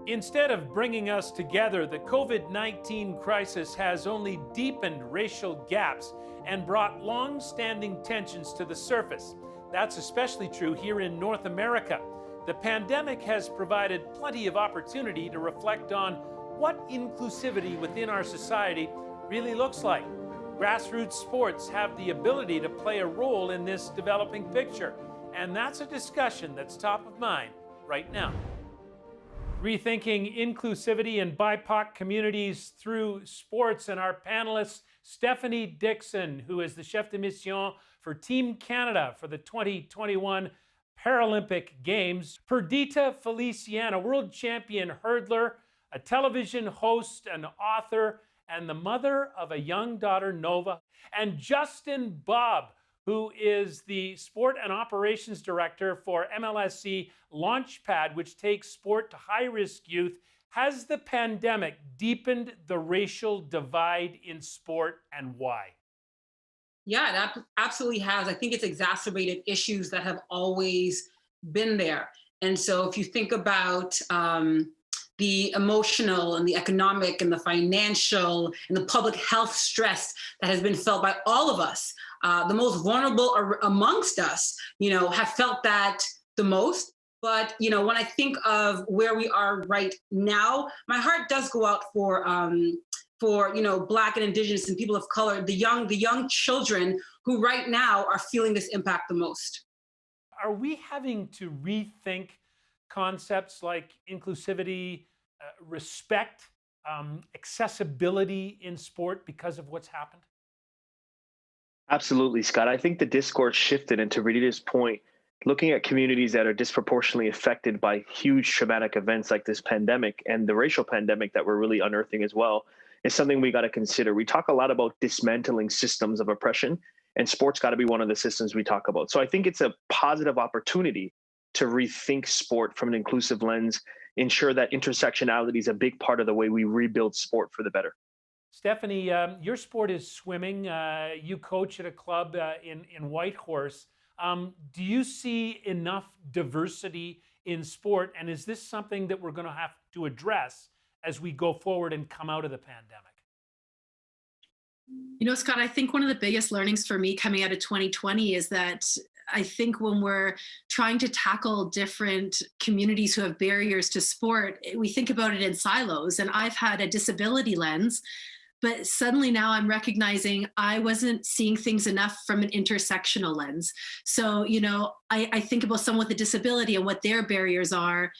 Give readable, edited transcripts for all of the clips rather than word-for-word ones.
Instead of bringing us together, the COVID-19 crisis has only deepened racial gaps and brought long-standing tensions to the surface. That's especially true here in North America. The pandemic has provided plenty of opportunity to reflect on what inclusivity within our society really looks like. Grassroots sports have the ability to play a role in this developing picture, and that's a discussion that's top of mind right now. Rethinking inclusivity in BIPOC communities through sports, and our panelists, Stephanie Dixon, who is the chef de mission for Team Canada for the 2021 Paralympic Games, Perdita Felicien, a world champion hurdler, a television host, an author, and the mother of a young daughter, Nova, and Justin Bobb, who is the Sport and Operations Director for MLSC Launchpad, which takes sport to high-risk youth. Has the pandemic deepened the racial divide in sport, and why? Yeah, it absolutely has. I think it's exacerbated issues that have always been there. And so if you think about the emotional and the economic and the financial and the public health stress that has been felt by all of us, the most vulnerable amongst us, have felt that the most. But, when I think of where we are right now, my heart does go out for Black and Indigenous and people of color, the young children who right now are feeling this impact the most. Are we having to rethink concepts like inclusivity, respect, accessibility in sport because of what's happened? Absolutely, Scott. I think the discourse shifted, and to Rita's point, looking at communities that are disproportionately affected by huge traumatic events like this pandemic and the racial pandemic that we're really unearthing as well is something we got to consider. We talk a lot about dismantling systems of oppression, and sports got to be one of the systems we talk about. So I think it's a positive opportunity to rethink sport from an inclusive lens, ensure that intersectionality is a big part of the way we rebuild sport for the better. Stephanie, your sport is swimming. You coach at a club in Whitehorse. Do you see enough diversity in sport? And is this something that we're going to have to address as we go forward and come out of the pandemic? Scott, I think one of the biggest learnings for me coming out of 2020 is that I think when we're trying to tackle different communities who have barriers to sport, we think about it in silos. And I've had a disability lens, but suddenly now I'm recognizing I wasn't seeing things enough from an intersectional lens. So, I think about someone with a disability and what their barriers are,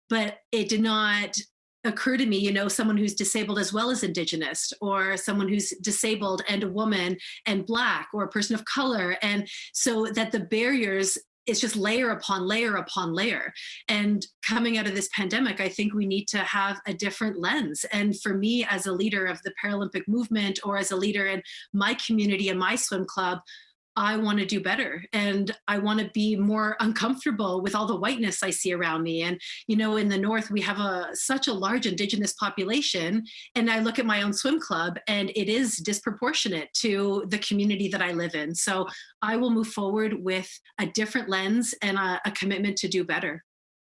but it did not occur to me, someone who's disabled as well as Indigenous, or someone who's disabled and a woman and Black, or a person of color. And so that the barriers, it's just layer upon layer upon layer. And coming out of this pandemic, I think we need to have a different lens. And for me, as a leader of the Paralympic movement, or as a leader in my community and my swim club, I want to do better. And I want to be more uncomfortable with all the whiteness I see around me. And, in the North, we have such a large Indigenous population. And I look at my own swim club, and it is disproportionate to the community that I live in. So I will move forward with a different lens and a commitment to do better.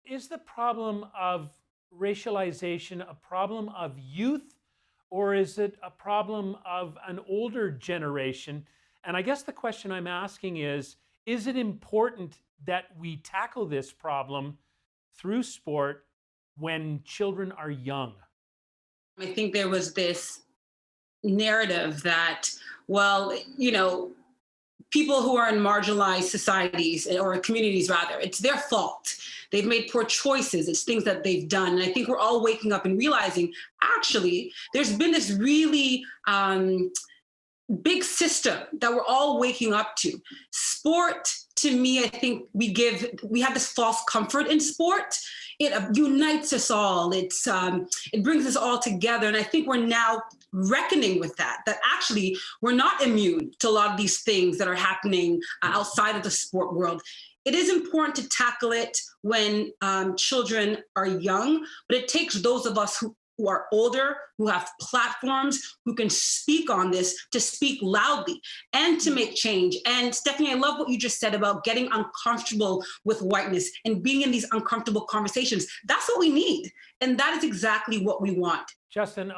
Is the problem of racialization a problem of youth, or is it a problem of an older generation? And I guess the question I'm asking is it important that we tackle this problem through sport when children are young? I think there was this narrative that, people who are in marginalized societies or communities, rather, it's their fault. They've made poor choices. It's things that they've done. And I think we're all waking up and realizing, actually, there's been this really big system that we're all waking up to. Sport, to me, I think we have this false comfort in sport. It unites us all. It brings us all together. And I think we're now reckoning with that actually we're not immune to a lot of these things that are happening outside of the sport world. It is important to tackle it when children are young, but it takes those of us who who are older, who have platforms, who can speak on this, to speak loudly and to make change. And Stephanie, I love what you just said about getting uncomfortable with whiteness and being in these uncomfortable conversations. That's what we need. And that is exactly what we want. Justin,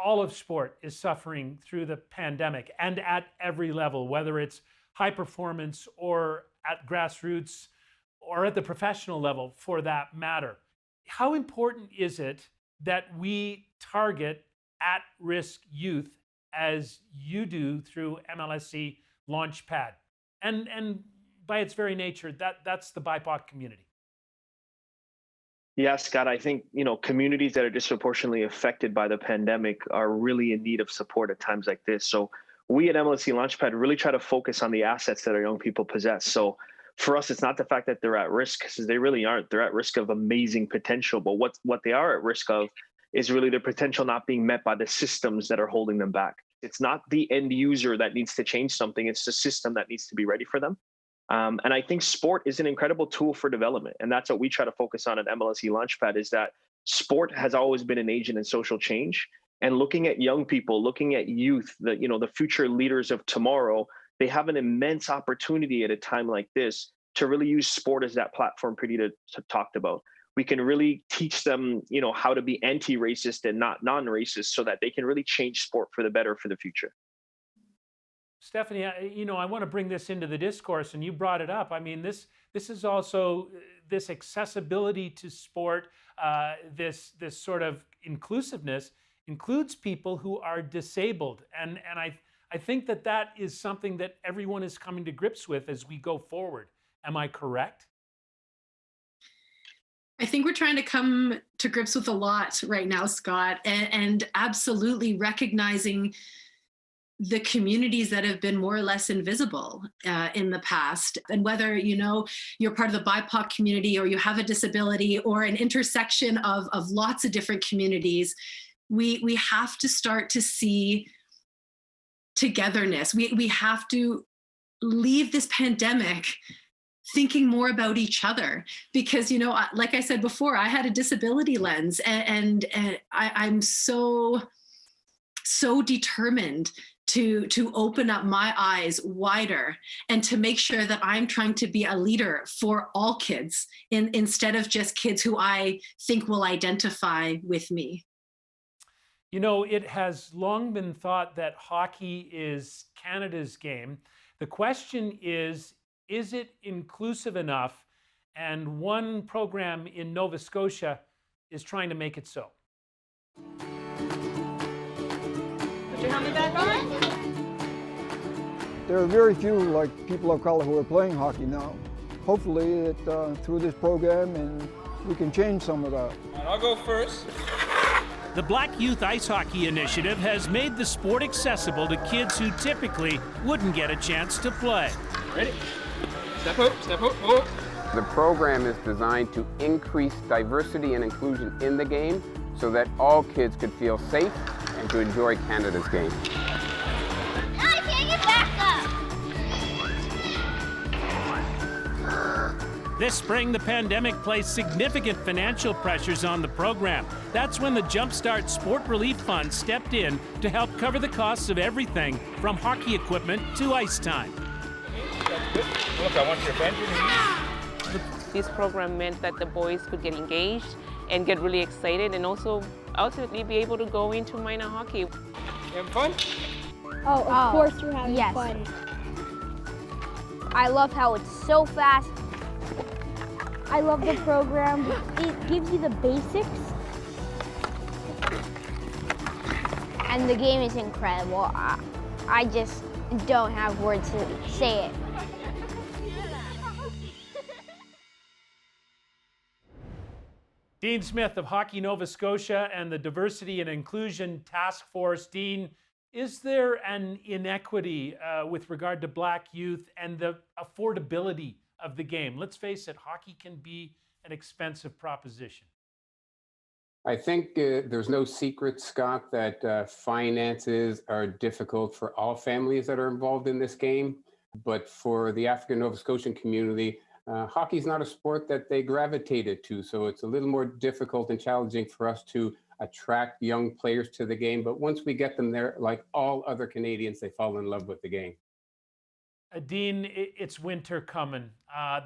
all of sport is suffering through the pandemic and at every level, whether it's high performance or at grassroots or at the professional level for that matter. How important is it that we target at-risk youth as you do through MLSE Launchpad? And by its very nature, that's the BIPOC community. Yeah, Scott, I think, communities that are disproportionately affected by the pandemic are really in need of support at times like this. So we at MLSE Launchpad really try to focus on the assets that our young people possess. So for us, it's not the fact that they're at risk, because they really aren't. They're at risk of amazing potential. But what they are at risk of is really their potential not being met by the systems that are holding them back. It's not the end user that needs to change something. It's the system that needs to be ready for them. And I think sport is an incredible tool for development. And that's what we try to focus on at MLSE Launchpad, is that sport has always been an agent in social change. And looking at young people, looking at youth, the future leaders of tomorrow, they have an immense opportunity at a time like this to really use sport as that platform Perdita talked about. We can really teach them, how to be anti-racist and not non-racist, so that they can really change sport for the better for the future. Stephanie, I want to bring this into the discourse, and you brought it up. I mean, this is also this accessibility to sport, this sort of inclusiveness includes people who are disabled, and I think that is something that everyone is coming to grips with as we go forward. Am I correct? I think we're trying to come to grips with a lot right now, Scott, and absolutely recognizing the communities that have been more or less invisible in the past. And whether, you're part of the BIPOC community or you have a disability or an intersection of lots of different communities, we have to start to see togetherness. We have to leave this pandemic thinking more about each other, because, like I said before, I had a disability lens, and I'm so determined to open up my eyes wider and to make sure that I'm trying to be a leader for all kids instead of just kids who I think will identify with me. It has long been thought that hockey is Canada's game. The question is it inclusive enough? And one program in Nova Scotia is trying to make it so. Put your helmet back on. There are very few people of color who are playing hockey now. Hopefully through this program, and we can change some of that. I'll go first. The Black Youth Ice Hockey Initiative has made the sport accessible to kids who typically wouldn't get a chance to play. Ready? Step out, move. The program is designed to increase diversity and inclusion in the game so that all kids could feel safe and to enjoy Canada's game. I can't get back up! This spring, the pandemic placed significant financial pressures on the program. That's when the Jumpstart Sport Relief Fund stepped in to help cover the costs of everything from hockey equipment to ice time. That's good. Look, I want your bend your knees. This program meant that the boys could get engaged and get really excited, and also ultimately be able to go into minor hockey. You having fun? Oh, of course we're having fun. I love how it's so fast. I love the program. It gives you the basics. And the game is incredible. I just don't have words to say it. Dean Smith of Hockey Nova Scotia and the Diversity and Inclusion Task Force. Dean, is there an inequity with regard to Black youth and the affordability of the game? Let's face it, hockey can be an expensive proposition. I think there's no secret, Scott, that finances are difficult for all families that are involved in this game. But for the African Nova Scotian community, hockey is not a sport that they gravitated to. So it's a little more difficult and challenging for us to attract young players to the game. But once we get them there, like all other Canadians, they fall in love with the game. Dean, it's winter coming.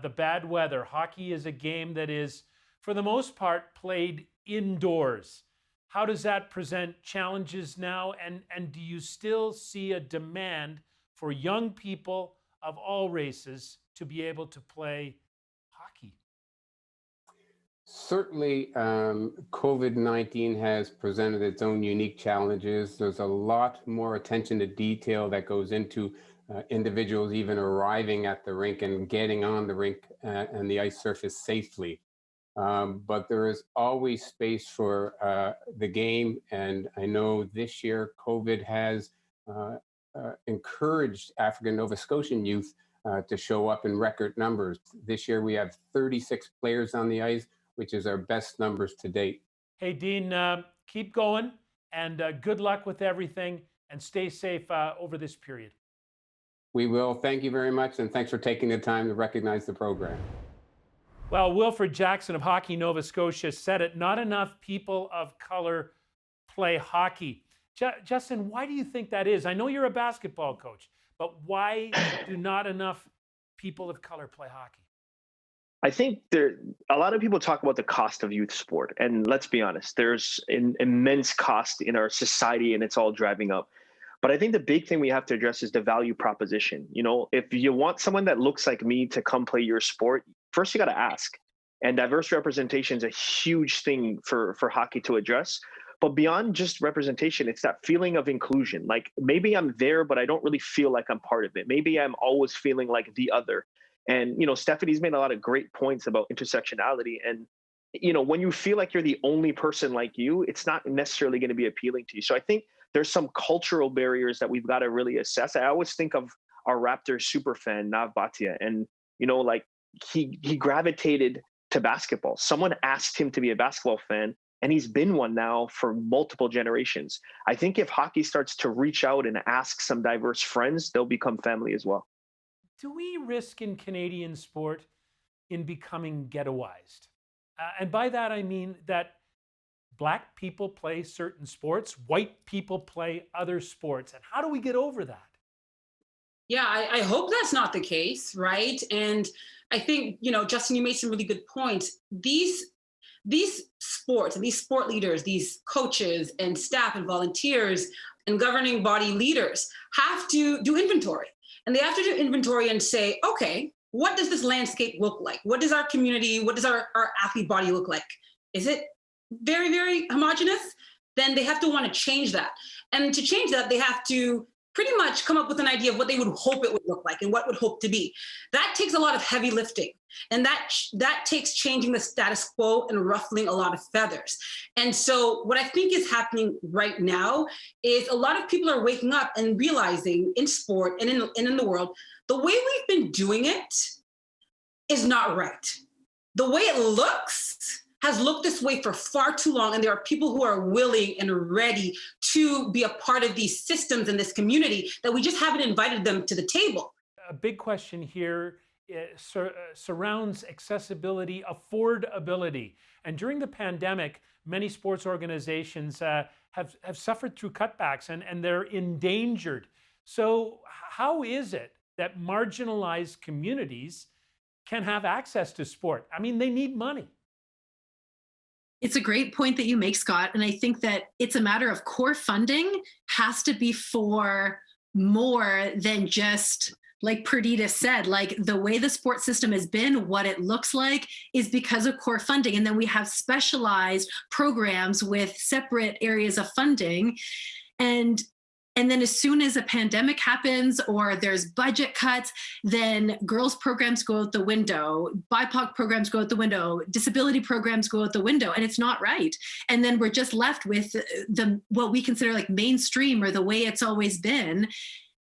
The bad weather. Hockey is a game that is, for the most part, played indoors. How does that present challenges now? And do you still see a demand for young people of all races to be able to play hockey? Certainly, COVID-19 has presented its own unique challenges. There's a lot more attention to detail that goes into individuals even arriving at the rink and getting on the rink and the ice surface safely. But there is always space for the game. And I know this year COVID has encouraged African Nova Scotian youth to show up in record numbers. This year we have 36 players on the ice, which is our best numbers to date. Hey, Dean, keep going and good luck with everything and stay safe over this period. We will. Thank you very much. And thanks for taking the time to recognize the program. Well, Wilfred Jackson of Hockey Nova Scotia said it, not enough people of color play hockey. Justin, why do you think that is? I know you're a basketball coach, but why do not enough people of color play hockey? I think a lot of people talk about the cost of youth sport. And let's be honest, there's an immense cost in our society and it's all driving up. But I think the big thing we have to address is the value proposition. You know, if you want someone that looks like me to come play your sport, first you got to ask. And diverse representation is a huge thing for hockey to address. But beyond just representation, it's that feeling of inclusion. Like maybe I'm there, but I don't really feel like I'm part of it. Maybe I'm always feeling like the other. And, you know, Stephanie's made a lot of great points about intersectionality. And, you know, when you feel like you're the only person like you, it's not necessarily going to be appealing to you. So I think there's some cultural barriers that we've got to really assess. I always think of our Raptors super fan, Nav Bhatia, and, you know, like he gravitated to basketball. Someone asked him to be a basketball fan, and he's been one now for multiple generations. I think if hockey starts to reach out and ask some diverse friends, they'll become family as well. Do we risk in Canadian sport in becoming ghettoized? And by that, I mean that Black people play certain sports, white people play other sports. And how do we get over that? Yeah, I hope that's not the case, right? And I think, you know, Justin, you made some really good points. These sports and these sport leaders, these coaches and staff and volunteers and governing body leaders have to do inventory. And they have to do inventory and say, okay, what does this landscape look like? What does our community, what does our athlete body look like? Is it very, very homogenous? Then they have to want to change that. And to change that, they have to pretty much come up with an idea of what they would hope it would look like and what would hope to be. That takes a lot of heavy lifting. And that takes changing the status quo and ruffling a lot of feathers. And so what I think is happening right now is a lot of people are waking up and realizing in sport and in the world, the way we've been doing it is not right. The way it looks has looked this way for far too long. And there are people who are willing and ready to be a part of these systems in this community that we just haven't invited them to the table. A big question here surrounds accessibility, affordability. And during the pandemic, many sports organizations have suffered through cutbacks and they're endangered. So how is it that marginalized communities can have access to sport? I mean, they need money. It's a great point that you make, Scott. And I think that it's a matter of core funding has to be for more than just, like Perdita said, like the way the sports system has been, what it looks like is because of core funding. And then we have specialized programs with separate areas of funding. And then as soon as a pandemic happens or there's budget cuts, then girls programs go out the window, BIPOC programs go out the window, disability programs go out the window, and it's not right. And then we're just left with what we consider like mainstream or the way it's always been.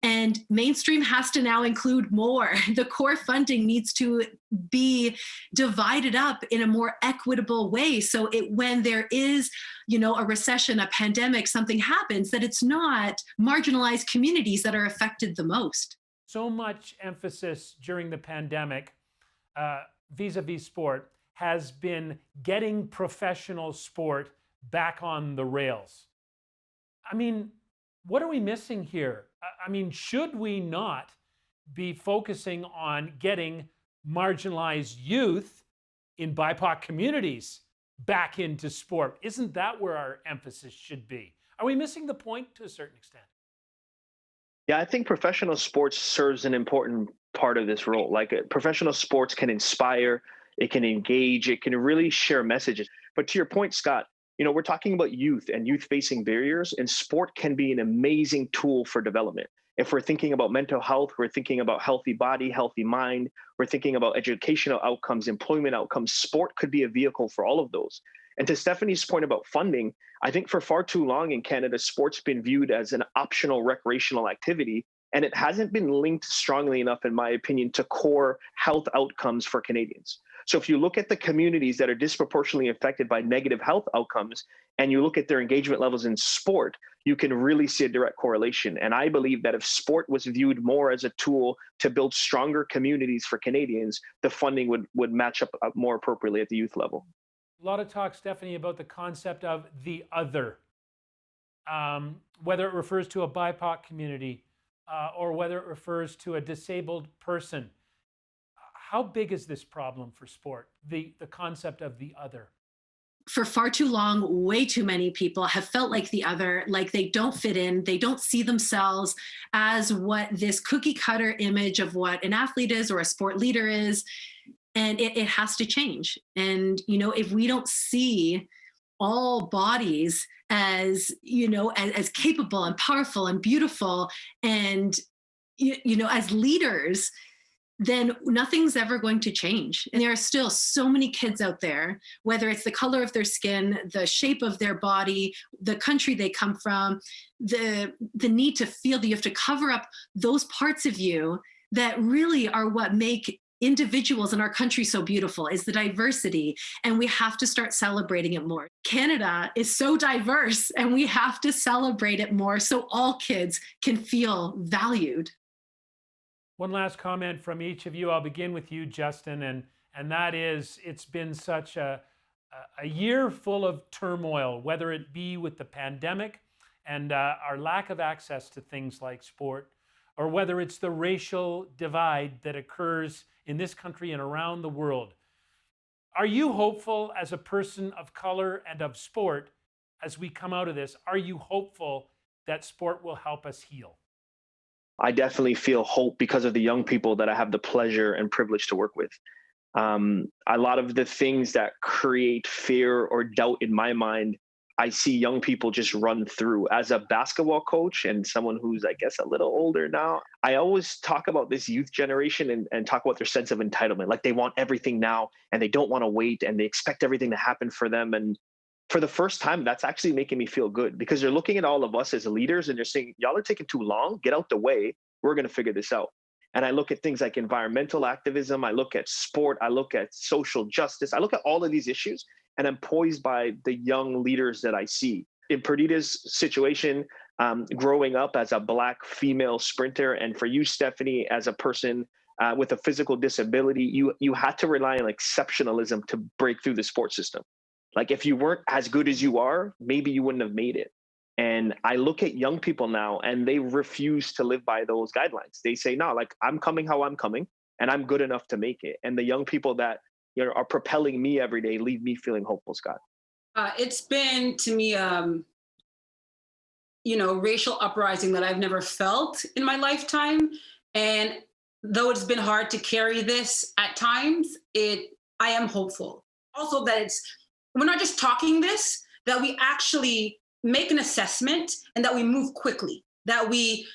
And mainstream has to now include more. The core funding needs to be divided up in a more equitable way. So when there is, a recession, a pandemic, something happens, that it's not marginalized communities that are affected the most. So much emphasis during the pandemic vis-a-vis sport has been getting professional sport back on the rails. I mean, what are we missing here? I mean, should we not be focusing on getting marginalized youth in BIPOC communities back into sport? Isn't that where our emphasis should be? Are we missing the point to a certain extent? Yeah, I think professional sports serves an important part of this role. Like professional sports can inspire, it can engage, it can really share messages. But to your point, Scott, we're talking about youth and youth facing barriers, and sport can be an amazing tool for development. If we're thinking about mental health, we're thinking about healthy body, healthy mind, we're thinking about educational outcomes, employment outcomes, sport could be a vehicle for all of those. And to Stephanie's point about funding, I think for far too long in Canada, sport's been viewed as an optional recreational activity, and it hasn't been linked strongly enough, in my opinion, to core health outcomes for Canadians. So if you look at the communities that are disproportionately affected by negative health outcomes, and you look at their engagement levels in sport, you can really see a direct correlation. And I believe that if sport was viewed more as a tool to build stronger communities for Canadians, the funding would match up more appropriately at the youth level. A lot of talk, Stephanie, about the concept of the other, whether it refers to a BIPOC community or whether it refers to a disabled person. How big is this problem for sport, the concept of the other? For far too long, way too many people have felt like the other, like they don't fit in, they don't see themselves as what this cookie cutter image of what an athlete is or a sport leader is. And it has to change. And, if we don't see all bodies as, as capable and powerful and beautiful and, as leaders, then nothing's ever going to change. And there are still so many kids out there, whether it's the color of their skin, the shape of their body, the country they come from, the need to feel that you have to cover up those parts of you that really are what make individuals in our country so beautiful, is the diversity, and we have to start celebrating it more. Canada is so diverse, and we have to celebrate it more so all kids can feel valued. One last comment from each of you. I'll begin with you, Justin, and that is, it's been such a year full of turmoil, whether it be with the pandemic and our lack of access to things like sport, or whether it's the racial divide that occurs in this country and around the world. Are you hopeful as a person of color and of sport as we come out of this? Are you hopeful that sport will help us heal? I definitely feel hope because of the young people that I have the pleasure and privilege to work with. A lot of the things that create fear or doubt in my mind, I see young people just run through. As a basketball coach and someone who's, I guess, a little older now, I always talk about this youth generation and talk about their sense of entitlement. Like they want everything now and they don't want to wait and they expect everything to happen for them. And for the first time, that's actually making me feel good because they're looking at all of us as leaders and they're saying, y'all are taking too long, get out the way. We're going to figure this out. And I look at things like environmental activism. I look at sport. I look at social justice. I look at all of these issues. And I'm poised by the young leaders that I see. In Perdita's situation, growing up as a Black female sprinter, and for you, Stephanie, as a person with a physical disability, you had to rely on exceptionalism to break through the sports system. Like if you weren't as good as you are, maybe you wouldn't have made it. And I look at young people now and they refuse to live by those guidelines. They say, no, like I'm coming how I'm coming and I'm good enough to make it. And the young people that are propelling me every day leave me feeling hopeful, Scott. It's been to me, racial uprising that I've never felt in my lifetime. And though it's been hard to carry this at times, I am hopeful. Also that we're not just talking this, that we actually make an assessment and that we move quickly, that we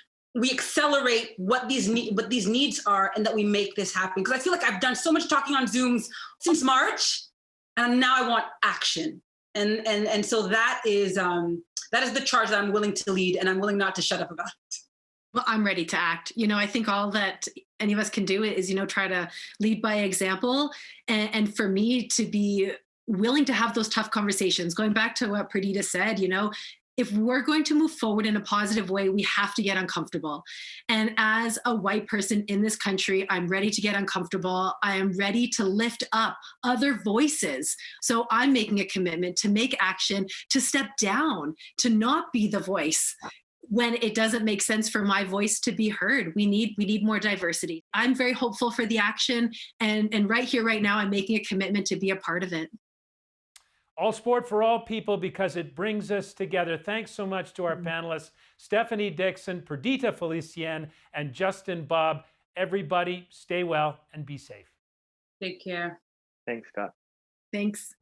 accelerate what these needs are and that we make this happen. Because I feel like I've done so much talking on Zooms since March and now I want action. And so that is the charge that I'm willing to lead and I'm willing not to shut up about it. Well, I'm ready to act. I think all that any of us can do is, try to lead by example. And for me to be willing to have those tough conversations, going back to what Perdita said, if we're going to move forward in a positive way, we have to get uncomfortable. And as a white person in this country, I'm ready to get uncomfortable. I am ready to lift up other voices. So I'm making a commitment to make action, to step down, to not be the voice when it doesn't make sense for my voice to be heard. We need more diversity. I'm very hopeful for the action. And right here, right now, I'm making a commitment to be a part of it. All sport for all people, because it brings us together. Thanks so much to our panelists, Stephanie Dixon, Perdita Felicien, and Justin Bobb. Everybody, stay well and be safe. Take care. Thanks, Scott. Thanks.